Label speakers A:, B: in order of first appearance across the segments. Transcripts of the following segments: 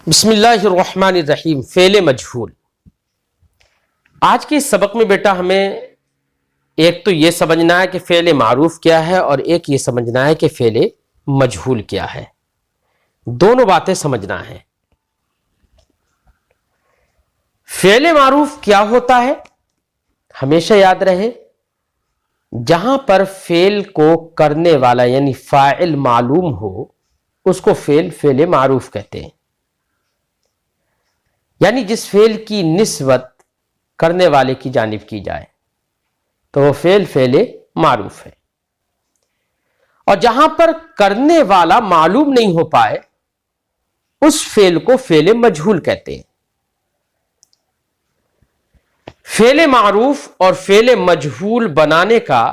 A: بسم اللہ الرحمن الرحیم. فعل مجہول. آج کے اس سبق میں بیٹا ہمیں ایک تو یہ سمجھنا ہے کہ فعل معروف کیا ہے اور ایک یہ سمجھنا ہے کہ فعل مجہول کیا ہے. دونوں باتیں سمجھنا ہے. فعل معروف کیا ہوتا ہے ہمیشہ یاد رہے، جہاں پر فعل کو کرنے والا یعنی فاعل معلوم ہو اس کو فعل معروف کہتے ہیں. یعنی جس فعل کی نسبت کرنے والے کی جانب کی جائے تو وہ فعل معروف ہے. اور جہاں پر کرنے والا معلوم نہیں ہو پائے اس فعل کو فعل مجہول کہتے ہیں. فعل معروف اور فعل مجہول بنانے کا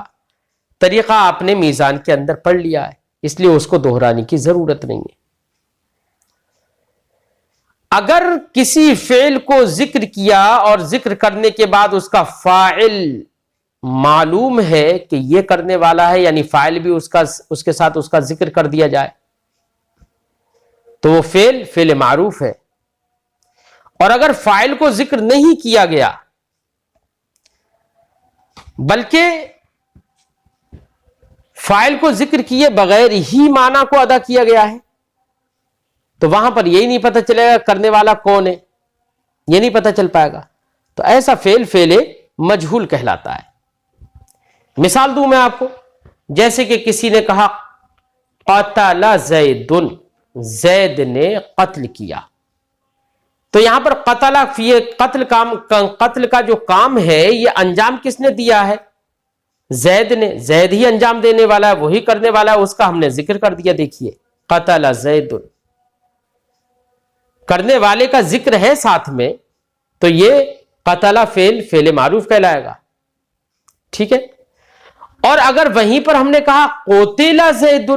A: طریقہ آپ نے میزان کے اندر پڑھ لیا ہے، اس لیے اس کو دہرانے کی ضرورت نہیں ہے. اگر کسی فعل کو ذکر کیا اور ذکر کرنے کے بعد اس کا فاعل معلوم ہے کہ یہ کرنے والا ہے، یعنی فاعل بھی اس کے ساتھ اس کا ذکر کر دیا جائے تو وہ فعل معروف ہے. اور اگر فاعل کو ذکر نہیں کیا گیا بلکہ فاعل کو ذکر کیے بغیر ہی معنی کو ادا کیا گیا ہے تو وہاں پر یہی نہیں پتہ چلے گا کرنے والا کون ہے، یہ نہیں پتہ چل پائے گا. تو ایسا فعل مجہول کہلاتا ہے. مثال دوں میں آپ کو، جیسے کہ کسی نے کہا قتل زید، زید نے قتل کیا. تو یہاں پر قتل کا جو کام ہے یہ انجام کس نے دیا ہے؟ زید نے. زید ہی انجام دینے والا ہے، وہی کرنے والا ہے، اس کا ہم نے ذکر کر دیا. دیکھیے قتل زید، کرنے والے کا ذکر ہے ساتھ میں تو یہ قتل فعل معروف کہلائے گا. ٹھیک ہے. اور اگر وہیں پر ہم نے کہا قتل زید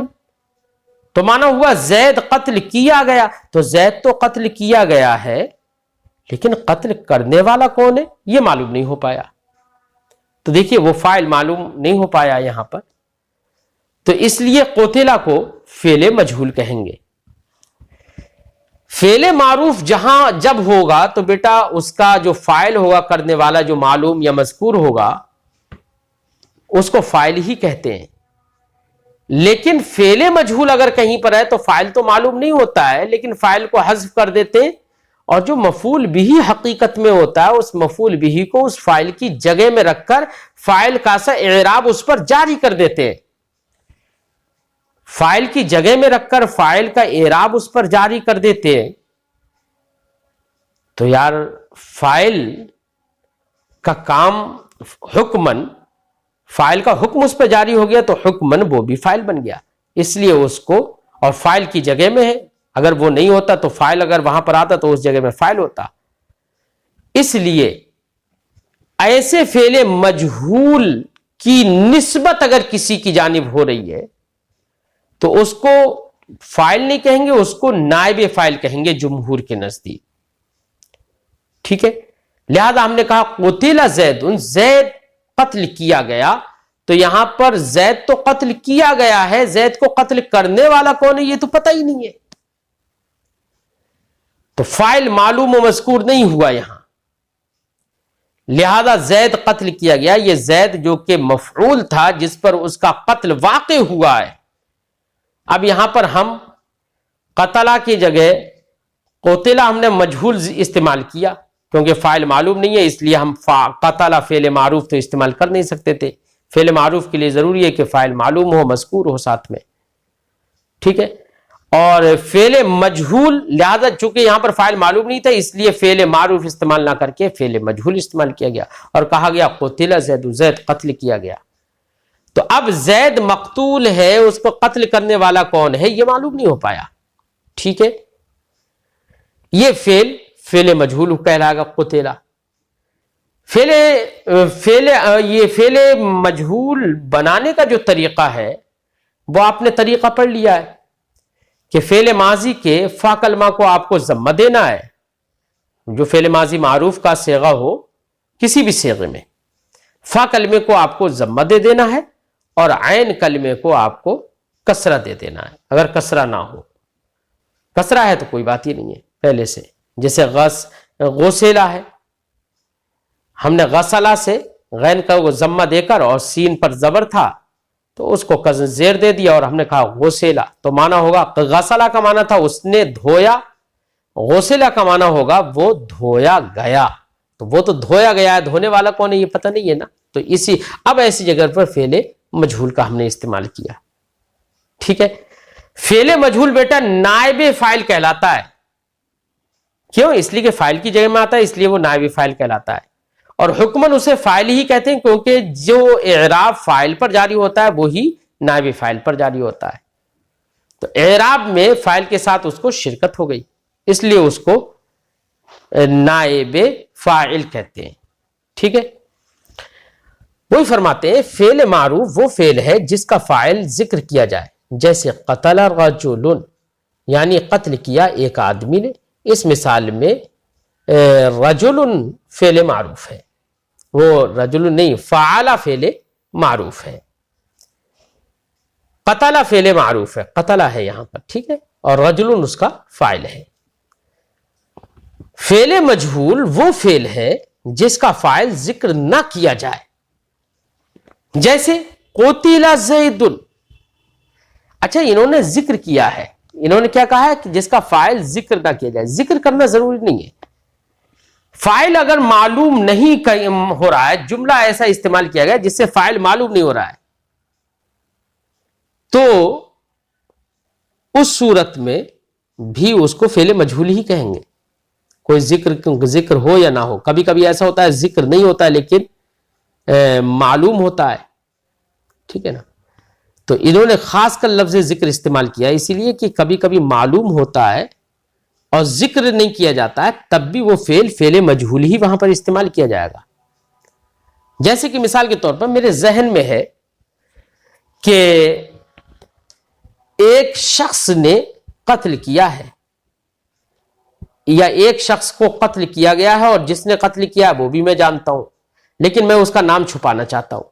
A: تو مانا ہوا زید قتل کیا گیا. تو زید تو قتل کیا گیا ہے لیکن قتل کرنے والا کون ہے یہ معلوم نہیں ہو پایا. تو دیکھیے وہ فاعل معلوم نہیں ہو پایا یہاں پر، تو اس لیے قتل کو فعل مجہول کہیں گے. فعل معروف جب ہوگا تو بیٹا اس کا جو فاعل ہوگا، کرنے والا جو معلوم یا مذکور ہوگا اس کو فاعل ہی کہتے ہیں. لیکن فعل مجہول اگر کہیں پر ہے تو فاعل تو معلوم نہیں ہوتا ہے لیکن فاعل کو حذف کر دیتے ہیں اور جو مفعول بھی حقیقت میں ہوتا ہے اس مفعول بھی کو اس فاعل کی جگہ میں رکھ کر فاعل کا سا اعراب اس پر جاری کر دیتے ہیں. فاعل کی جگہ میں رکھ کر فاعل کا اعراب اس پر جاری کر دیتے ہیں. تو یار فاعل کا کام حکمن، فاعل کا حکم اس پہ جاری ہو گیا تو حکمن وہ بھی فاعل بن گیا. اس لیے اس کو، اور فاعل کی جگہ میں ہے، اگر وہ نہیں ہوتا تو فاعل اگر وہاں پر آتا تو اس جگہ میں فاعل ہوتا. اس لیے ایسے فعل مجہول کی نسبت اگر کسی کی جانب ہو رہی ہے تو اس کو فاعل نہیں کہیں گے، اس کو نائب فاعل کہیں گے جمہور کے نزدیک. ٹھیک ہے. لہذا ہم نے کہا قتل زید، زید قتل کیا گیا. تو یہاں پر زید تو قتل کیا گیا ہے، زید کو قتل کرنے والا کون ہے یہ تو پتہ ہی نہیں ہے. تو فاعل معلوم و مذکور نہیں ہوا یہاں، لہذا زید قتل کیا گیا. یہ زید جو کہ مفعول تھا جس پر اس کا قتل واقع ہوا ہے. اب یہاں پر ہم قتلہ کی جگہ قتلہ ہم نے مجہول استعمال کیا کیونکہ فاعل معلوم نہیں ہے، اس لیے ہم قتلہ فعل معروف تو استعمال کر نہیں سکتے تھے. فعل معروف کے لیے ضروری ہے کہ فاعل معلوم ہو، مذکور ہو ساتھ میں. ٹھیک ہے. اور فعل مجہول، لہذا چونکہ یہاں پر فاعل معلوم نہیں تھا اس لیے فعل معروف استعمال نہ کر کے فعل مجہول استعمال کیا گیا اور کہا گیا قتل زید، زید قتل کیا گیا. تو اب زید مقتول ہے، اس کو قتل کرنے والا کون ہے یہ معلوم نہیں ہو پایا. ٹھیک ہے. یہ فعل مجہول کہلائے گا قتل. یہ فعل مجہول بنانے کا جو طریقہ ہے وہ آپ نے طریقہ پڑھ لیا ہے کہ فعل ماضی کے فا کلمہ کو آپ کو ضمہ دینا ہے. جو فعل ماضی معروف کا صیغہ ہو کسی بھی صیغے میں فا کلمے کو آپ کو ضمہ دے دینا ہے اور عین کلمے کو آپ کو کسرہ دے دینا ہے. اگر کسرہ نہ ہو، کسرہ ہے تو کوئی بات ہی نہیں ہے. پہلے سے، جیسے غسلہ ہے، ہم نے غسلہ سے غین کا وہ ضمہ دے کر اور سین پر زبر تھا تو اس کو زیر دے دیا اور ہم نے کہا غسلہ، تو معنی ہوگا غسلہ کا معنی تھا اس نے دھویا، غسلہ کا معنی ہوگا وہ دھویا گیا، تو وہ تو دھویا گیا ہے، دھونے والا کون ہے یہ پتہ نہیں ہے نا، تو اسی اب ایسی جگہ پر فعل مجہول کا ہم نے استعمال کیا. ٹھیک ہے، فعل مجہول بیٹا نائب فاعل کہلاتا ہے. کیوں؟ اس لیے کہ فاعل کی جگہ میں آتا ہے، اس لیے وہ نائب فاعل کہلاتا ہے، اور حکمن اسے فاعل ہی کہتے ہیں کیونکہ جو اعراب فاعل پر جاری ہوتا ہے وہی نائب فاعل پر جاری ہوتا ہے. تو اعراب میں فاعل کے ساتھ اس کو شرکت ہو گئی، اس لیے اس کو نائب فاعل کہتے ہیں. ٹھیک ہے، وہی فرماتے ہیں فعل معروف وہ فعل ہے جس کا فاعل ذکر کیا جائے، جیسے قتل رجل، یعنی قتل کیا ایک آدمی نے. اس مثال میں رجل فعل معروف ہے، وہ رجل نہیں، فعل فعل معروف ہے، قتل فعل معروف ہے، قتل ہے یہاں پر. ٹھیک ہے، اور رجل اس کا فاعل ہے. فعل مجہول وہ فعل ہے جس کا فاعل ذکر نہ کیا جائے، جیسے قتل زید. اچھا انہوں نے ذکر کیا ہے، انہوں نے کیا کہا ہے کہ جس کا فاعل ذکر نہ کیا جائے. ذکر کرنا ضروری نہیں ہے، فاعل اگر معلوم نہیں ہو رہا ہے، جملہ ایسا استعمال کیا گیا جس سے فاعل معلوم نہیں ہو رہا ہے، تو اس صورت میں بھی اس کو فعل مجہول ہی کہیں گے، کوئی ذکر ہو یا نہ ہو. کبھی کبھی ایسا ہوتا ہے ذکر نہیں ہوتا ہے لیکن معلوم ہوتا ہے. ٹھیک ہے نا، تو انہوں نے خاص کر لفظ ذکر استعمال کیا اسی لیے کہ کبھی کبھی معلوم ہوتا ہے اور ذکر نہیں کیا جاتا ہے، تب بھی وہ فعل مجہول ہی وہاں پر استعمال کیا جائے گا. جیسے کہ مثال کے طور پر میرے ذہن میں ہے کہ ایک شخص نے قتل کیا ہے، یا ایک شخص کو قتل کیا گیا ہے، اور جس نے قتل کیا ہے وہ بھی میں جانتا ہوں، لیکن میں اس کا نام چھپانا چاہتا ہوں.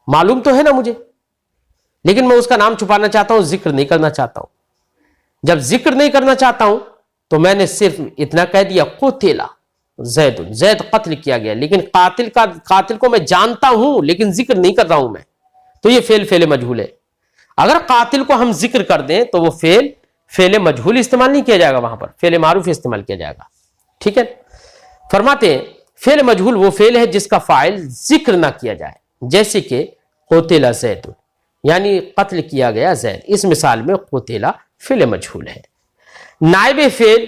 A: معلوم تو ہے نا مجھے، لیکن میں اس کا نام چھپانا چاہتا ہوں، ذکر نہیں کرنا چاہتا ہوں. جب ذکر نہیں کرنا چاہتا ہوں تو میں نے صرف اتنا کہہ دیا قتل زید، زید قتل کیا گیا، لیکن قاتل کو میں جانتا ہوں لیکن ذکر نہیں کر رہا ہوں میں، تو یہ فعل مجہول ہے. اگر قاتل کو ہم ذکر کر دیں تو وہ فعل مجہول استعمال نہیں کیا جائے گا، وہاں پر فعل معروف استعمال کیا جائے گا. ٹھیک ہے، فرماتے ہیں فعل مجہول وہ فعل ہے جس کا فاعل ذکر نہ کیا جائے، جیسے کہ قتل زید، یعنی قتل کیا گیا زید. اس مثال میں قتل فعل مجہول ہے. نائب فعل،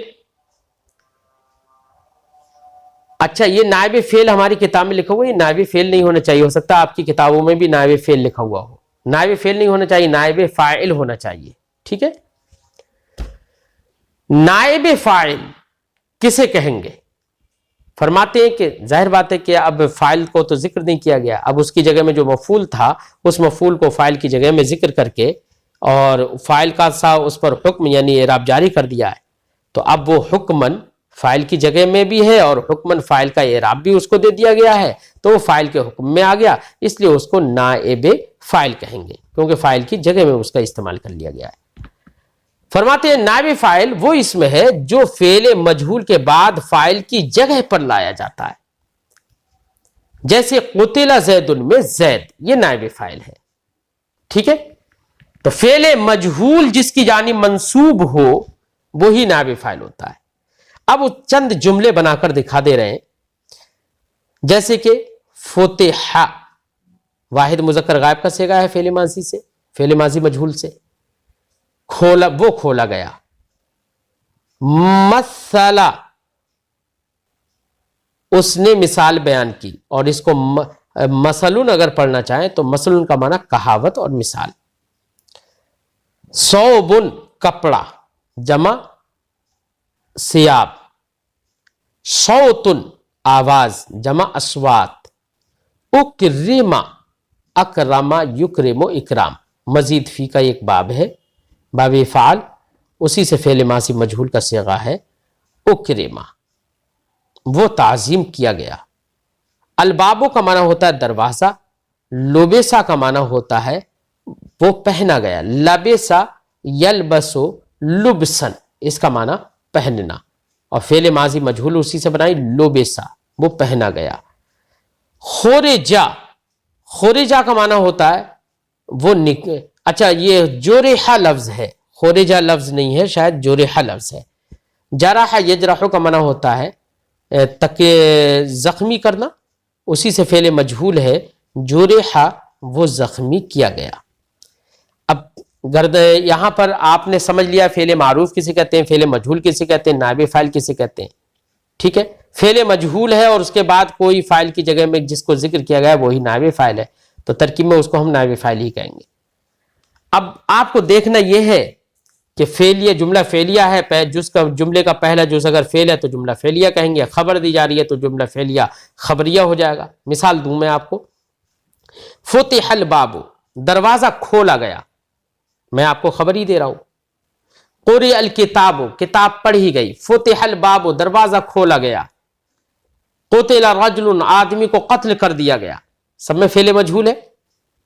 A: اچھا یہ نائب فعل ہماری کتاب میں لکھا ہوا ہے، یہ نائب فعل نہیں ہونا چاہیے، ہو سکتا ہے آپ کی کتابوں میں بھی نائب فعل لکھا ہوا ہو. نائب فعل نہیں ہونا چاہیے، نائب فاعل ہونا چاہیے. ٹھیک ہے، نائب فاعل کسے کہیں گے؟ فرماتے ہیں کہ ظاہر بات ہے کہ اب فاعل کو تو ذکر نہیں کیا گیا، اب اس کی جگہ میں جو مفعول تھا اس مفعول کو فاعل کی جگہ میں ذکر کر کے اور فاعل کا سا اس پر حکم یعنی اعراب جاری کر دیا ہے، تو اب وہ حکمن فاعل کی جگہ میں بھی ہے اور حکمن فاعل کا اعراب بھی اس کو دے دیا گیا ہے، تو وہ فاعل کے حکم میں آ گیا، اس لیے اس کو نائب فاعل کہیں گے کیونکہ فاعل کی جگہ میں اس کا استعمال کر لیا گیا ہے. فرماتے ہیں نائب فاعل وہ اسم ہے جو فعل مجہول کے بعد فاعل کی جگہ پر لایا جاتا ہے، جیسے قتل زید میں زید، یہ نائب فاعل ہے. ٹھیک ہے، تو فعل مجہول جس کی جانب منصوب ہو وہی نائب فاعل ہوتا ہے. اب وہ چند جملے بنا کر دکھا دے رہے ہیں، جیسے کہ فتح، واحد مذکر غائب کا صیغہ ہے فعل ماضی سے، فعل ماضی مجہول سے. کھولا، وہ کھولا گیا. مثلا، اس نے مثال بیان کی، اور اس کو مثلن اگر پڑھنا چاہیں تو مثلن کا معنی کہاوت اور مثال. ثوبن، کپڑا، جمع ثیاب. صوتن، آواز، جمع اصوات. اکرم، اکرم یکرم اکرام. مزید فی کا ایک باب ہے، باب فعل، اسی سے فعل ماضی مجہول کا صیغہ ہے اکرما، وہ تعظیم کیا گیا. البابو کا معنی ہوتا ہے دروازہ. لبسا کا معنی ہوتا ہے وہ پہنا گیا. لبسا یلبسو لبسن، اس کا معنی پہننا, اور فعل ماضی مجہول اسی سے بنائی لبسا, وہ پہنا گیا. خورجا, خورجا کا معنی ہوتا ہے وہ اچھا یہ جورحا لفظ ہے, خورجا لفظ نہیں ہے, شاید جورحا لفظ ہے. جرح یجرح کا معنی ہوتا ہے تک زخمی کرنا, اسی سے فعل مجہول ہے. جورحا وہ زخمی کیا گیا. اب گرد یہاں پر آپ نے سمجھ لیا فعل معروف کسے کہتے ہیں, فعل مجہول کسے کہتے ہیں, نائب فاعل کسے کہتے ہیں. ٹھیک ہے, فعل مجہول ہے اور اس کے بعد کوئی فاعل کی جگہ میں جس کو ذکر کیا گیا ہے وہی نائب فاعل ہے, تو ترکیب میں اس کو ہم نائب فاعل ہی کہیں گے. اب آپ کو دیکھنا یہ ہے کہ فعلیہ جملہ فعلیہ ہے, جس کا جملے کا پہلا جز اگر فعل ہے تو جملہ فعلیہ کہیں گے, خبر دی جا رہی ہے تو جملہ فعلیہ خبریہ ہو جائے گا. مثال دوں میں آپ کو, فتح الباب, دروازہ کھولا گیا, میں آپ کو خبر ہی دے رہا ہوں. قرئ الکتاب, کتاب پڑھی گئی. فتح الباب, دروازہ کھولا گیا. قتل رجل, آدمی کو قتل کر دیا گیا. سب میں فعل مجہول ہے.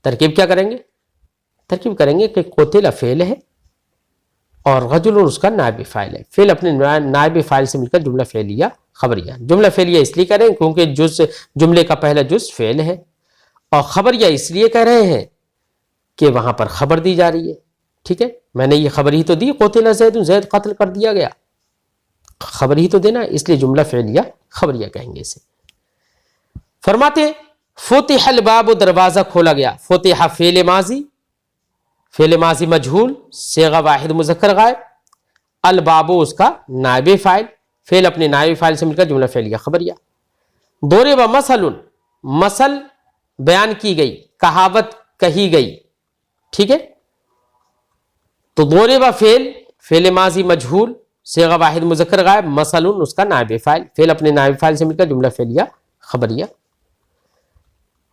A: ترکیب کیا کریں گے, ترکیب کریں گے کہ قتل فعل ہے اور رجل اس کا نائب فاعل ہے. فعل اپنے نائب فاعل سے مل کر جملہ فعلیہ خبریہ. جملہ فعلیہ اس لیے کریں کیونکہ جز جملے کا پہلا جز فعل ہے, اور خبریہ اس لیے کہہ رہے ہیں کہ وہاں پر خبر دی جا رہی ہے. ٹھیک ہے, میں نے یہ خبر ہی تو دی, قتل زید, زید قتل کر دیا گیا, خبر ہی تو دینا, اس لیے جملہ فعلیہ خبریہ کہیں گے اسے. فرماتے فتح الباب, دروازہ کھولا گیا. فتح فعل ماضی, فعل ماضی مجہول, صیغہ واحد مذکر غائب. الباب اس کا نائب فاعل, فعل اپنے نائب فاعل سے مل کر جملہ فعلیہ خبریہ. ضرب مثل, مثل بیان کی گئی, کہاوت کہی گئی. ٹھیک ہے, تو ضرب فعل, فعل ماضی مجہول, صیغہ واحد مذکر غائب. مثل اس کا نائب فاعل, فعل اپنے نائب فاعل سے مل کر جملہ فعلیہ خبریہ.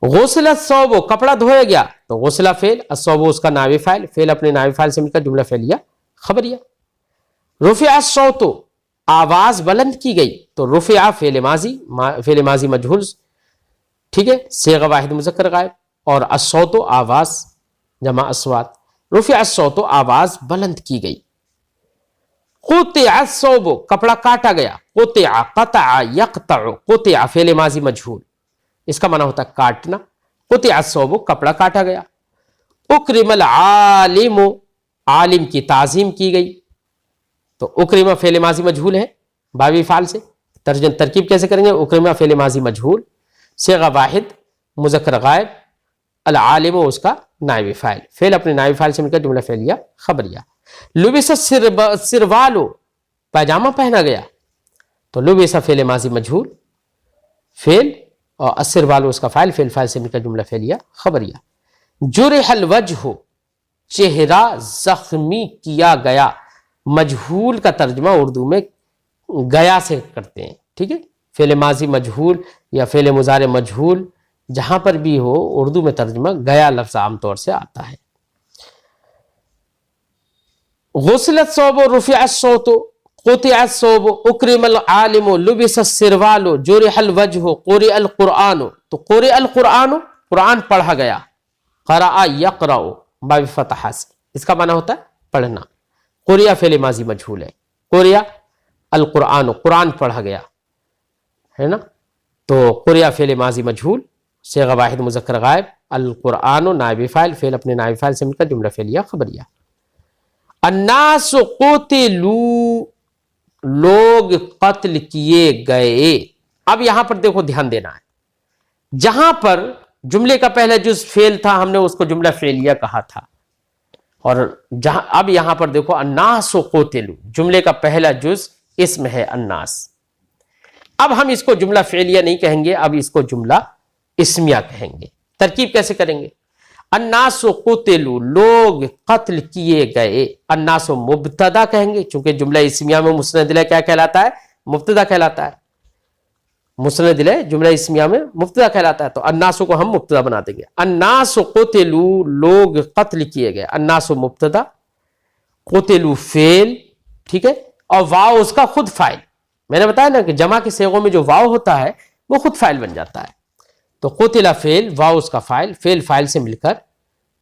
A: غسل الثوب, کپڑا دھویا گیا, تو غسل فعل, الثوب اس کا نائب فاعل, فعل اپنے نائب فاعل سے مل کر جملہ فعلیہ خبریہ. رفع الصوت, آواز بلند کی گئی, تو رفع فعل ماضی, فعل ماضی مجہول, ٹھیک ہے, صیغہ واحد مذکر غائب, اور الصوت آواز, جمع اصوات. رفع الصوت, آواز بلند کی گئی. قطع الثوب, کپڑا کاٹا گیا. قطع, قطع یقطع, قطع فعل ماضی مجہول, اس کا معنی ہوتا ہے کاٹنا. قطع الثوب, کپڑا کاٹا گیا. اکرم العالم, عالم کی تعظیم کی گئی, تو اکرم فعل ماضی مجہول ہے بابی فعل سے. ترکیب کیسے کریں گے, اکرم فعل ماضی مجہول, صیغہ واحد مذکر غائب, العالم اس کا نائب فاعل, فعل اپنے نائب فاعل سے مل کر جملہ فعلیہ خبریہ. لبس السروال, پاجامہ پہنا گیا, تو لبس فعل ماضی مجہول, فعل, اور السروال اس کا فاعل, فعل فاعل سے مل کر جملہ فعلیہ خبریہ. جرح الوجہ, چہرہ زخمی کیا گیا. مجہول کا ترجمہ اردو میں گیا سے کرتے ہیں. ٹھیک ہے, فعل ماضی مجہول یا فعل مضارع مجہول جہاں پر بھی ہو, اردو میں ترجمہ گیا لفظ عام طور سے آتا ہے. غسل الثوب, رفع الصوت, قطع الثوب, اکرم العالم, لبس السروال, جرح الوجہ, قرئ القرآن, تو قرئ القرآن, قرآن پڑھا گیا. قرأ یقرأ باب فتحہ سے, اس کا معنی ہوتا ہے پڑھنا. قرئ فعل ماضی مجہول ہے, قرئ القرآن, قرآن پڑھا گیا ہے نا, تو قرئ فعل ماضی مجہول, صیغہ واحد مذکر غائب, القرآن نائب فاعل, فعل اپنے نائب فاعل سے مل کر جملہ فعلیہ خبریہ. الناس قتلوا, لوگ قتل کیے گئے. اب یہاں پر دیکھو دھیان دینا ہے, جہاں پر جملے کا پہلا جز فعل تھا ہم نے اس کو جملہ فعلیہ کہا تھا, اور جہاں اب یہاں پر دیکھو الناس قتلوا, جملے کا پہلا جز اسم ہے الناس. اب ہم اس کو جملہ فعلیہ نہیں کہیں گے, اب اس کو جملہ اسمیہ کہیں گے. ترکیب کیسے کریں گے, الناس قتلوا, لوگ قتل کیے گئے. الناس مبتدا کہیں گے, چونکہ جملہ اسمیہ میں مسند الیہ کیا کہلاتا ہے, مبتدا کہلاتا ہے. مسند الیہ جملہ اسمیہ میں مبتدا کہلاتا ہے, تو الناس کو ہم مبتدا بنا دیں گے. الناس قتلوا, لوگ قتل کیے گئے. الناس مبتدا, قتلوا فعل, ٹھیک ہے, اور واو اس کا خود فاعل. میں نے بتایا نا کہ جمع کے صیغوں میں جو واو ہوتا ہے وہ خود فاعل بن جاتا ہے. تو قتل فعل, واو اس کا فاعل, فعل فاعل سے مل کر